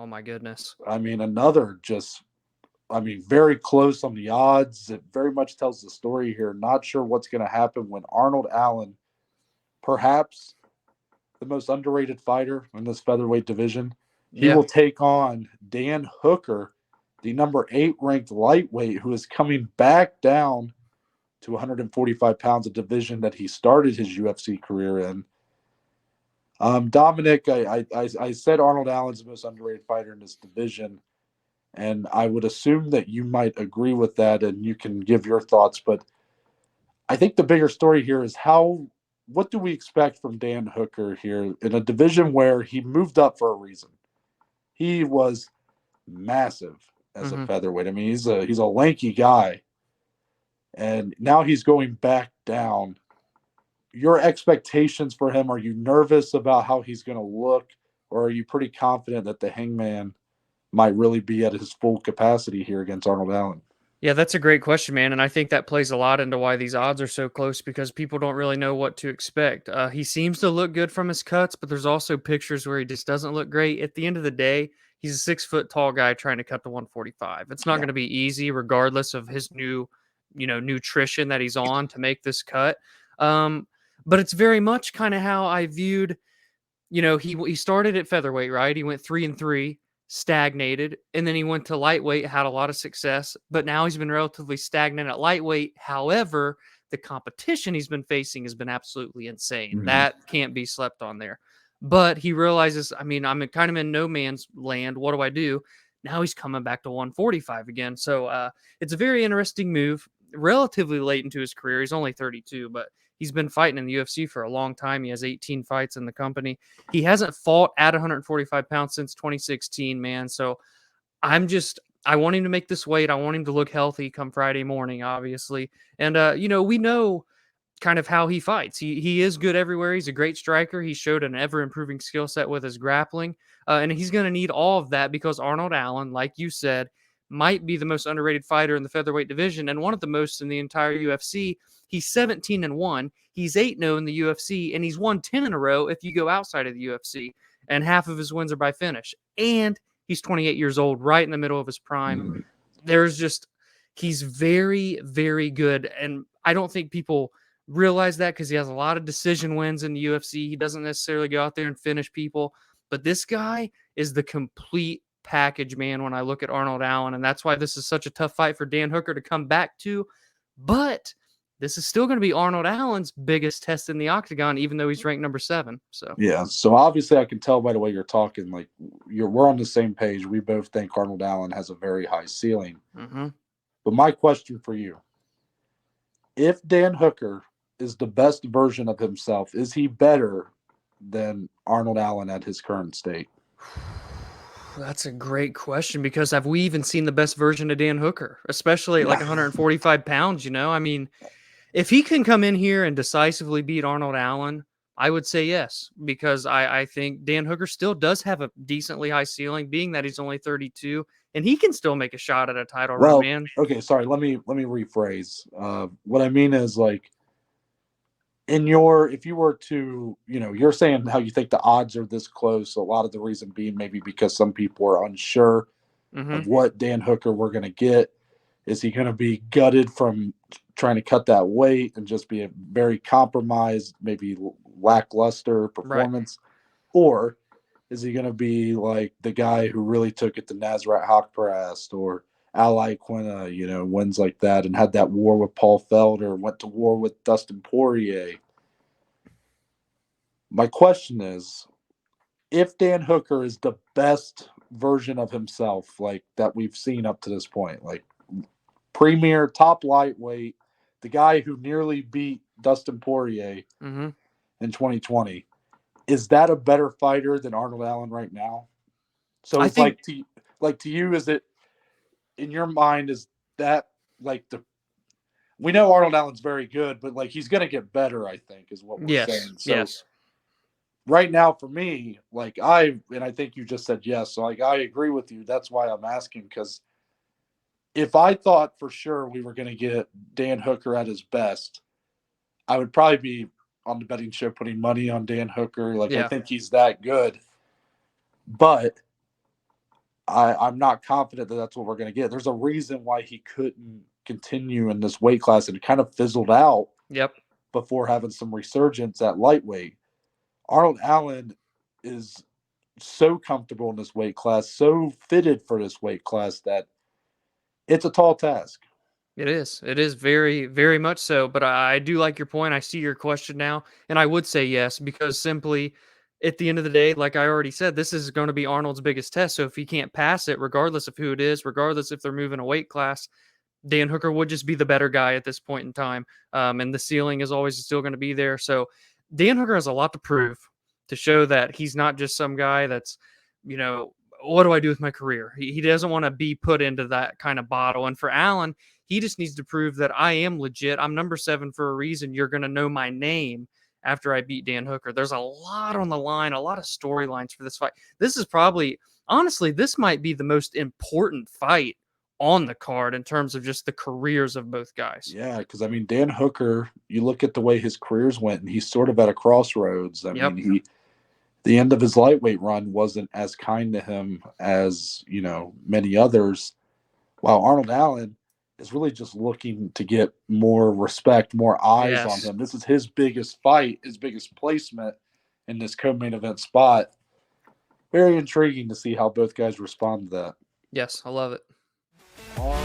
my goodness. I mean, another just, I mean, very close on the odds. It very much tells the story here. Not sure what's going to happen when Arnold Allen, perhaps the most underrated fighter in this featherweight division, he Yeah. will take on Dan Hooker, the number 8 ranked lightweight, who is coming back down to 145 pounds, a division that he started his UFC career in. Dominic, I said Arnold Allen's the most underrated fighter in this division, and I would assume that you might agree with that, and you can give your thoughts. But I think the bigger story here is what do we expect from Dan Hooker here in a division where he moved up for a reason? He was massive as a Hmm. featherweight. I mean, he's a lanky guy, and now he's going back down. Your expectations for him, are you nervous about how he's going to look, or are you pretty confident that the Hangman might really be at his full capacity here against Arnold Allen? Yeah, that's a great question, man. And I think that plays a lot into why these odds are so close because people don't really know what to expect. He seems to look good from his cuts, but there's also pictures where he just doesn't look great. At the end of the day, he's a 6 foot tall guy trying to cut to 145. It's not Yeah. going to be easy, regardless of his new, nutrition that he's on to make this cut. Um, but it's very much kind of how I viewed. He started at featherweight, right? He went 3-3, stagnated, and then he went to lightweight, had a lot of success, but now he's been relatively stagnant at lightweight. However, the competition he's been facing has been absolutely insane. Mhm. That can't be slept on there. But he realizes, I mean, I'm kind of in no man's land. What do I do? Now he's coming back to 145 again. So it's a very interesting move. Relatively late into his career. He's only 32, but he's been fighting in the UFC for a long time. He has 18 fights in the company. He hasn't fought at 145 pounds since 2016, man. So I want him to make this weight. I want him to look healthy come Friday morning, obviously. And, we know kind of how he fights. He is good everywhere. He's a great striker. He showed an ever improving skill set with his grappling. And he's going to need all of that because Arnold Allen, like you said, might be the most underrated fighter in the featherweight division and one of the most in the entire UFC. He's 17-1. He's 8-0 in the UFC, and he's won 10 in a row if you go outside of the UFC. And half of his wins are by finish. And he's 28 years old, right in the middle of his prime. Mhm. There's just, he's very, very good. And I don't think people realize that because he has a lot of decision wins in the UFC. He doesn't necessarily go out there and finish people. But this guy is the complete package, man, when I look at Arnold Allen. And that's why this is such a tough fight for Dan Hooker to come back to. But this is still going to be Arnold Allen's biggest test in the octagon, even though he's ranked number 7. So, Yeah. So obviously, I can tell by the way you're talking, like we're on the same page. We both think Arnold Allen has a very high ceiling. mhm. But my question for you: if Dan Hooker is the best version of himself, is he better than Arnold Allen at his current state? That's a great question because have we even seen the best version of Dan Hooker, especially at like Yeah. 145 pounds? I mean, if he can come in here and decisively beat Arnold Allen, I would say yes, because I think Dan Hooker still does have a decently high ceiling, being that he's only 32, and he can still make a shot at a title run, Well, man. okay, sorry. Let me rephrase. What I mean is like if you were to, you're saying how you think the odds are this close. A lot of the reason being maybe because some people are unsure Hmm. of what Dan Hooker we're going to get. Is he going to be gutted from trying to cut that weight and just be a very compromised, maybe lackluster Right. performance? Or is he going to be like the guy who really took it to Nasrat Haqparast or Ally Quina, wins like that and had that war with Paul Felder, went to war with Dustin Poirier? My question is, if Dan Hooker is the best version of himself, like that we've seen up to this point, like premier top lightweight, the guy who nearly beat Dustin Poirier Hmm. in 2020, is that a better fighter than Arnold Allen right now? So I it's think like to you, is it in your mind, is that like the we know Arnold Allen's very good, but like he's gonna get better, I think, is what we're yes, saying. So yes. right now for me, like and I think you just said yes, so like I agree with you. That's why I'm asking, because if I thought for sure we were gonna get Dan Hooker at his best, I would probably be on the betting show putting money on Dan Hooker. Like I Yeah. think he's that good. But I'm not confident that that's what we're going to get. There's a reason why he couldn't continue in this weight class, and it kind of fizzled out Yep. before having some resurgence at lightweight. Arnold Allen is so comfortable in this weight class, so fitted for this weight class that it's a tall task. It is. It is very, very much so. But I do like your point. I see your question now, and I would say yes because simply at the end of the day, like I already said, this is going to be Arnold's biggest test. So if he can't pass it, regardless of who it is, regardless if they're moving a weight class, Dan Hooker would just be the better guy at this point in time. And the ceiling is always still going to be there. So Dan Hooker has a lot to prove to show that he's not just some guy that's, what do I do with my career? He doesn't want to be put into that kind of bottle. And for Allen, he just needs to prove that I am legit. I'm number 7 for a reason. You're going to know my name after I beat Dan Hooker. There's a lot on the line, a lot of storylines for this fight. This is probably, honestly, this might be the most important fight on the card in terms of just the careers of both guys. Yeah, because I mean, Dan Hooker, you look at the way his careers went, and he's sort of at a crossroads. I Yep. mean, the end of his lightweight run wasn't as kind to him as, many others, while Arnold Allen is really just looking to get more respect, more eyes on Yes. him. This is his biggest fight, his biggest placement in this co-main event spot. Very intriguing to see how both guys respond to that. Yes, I love it. All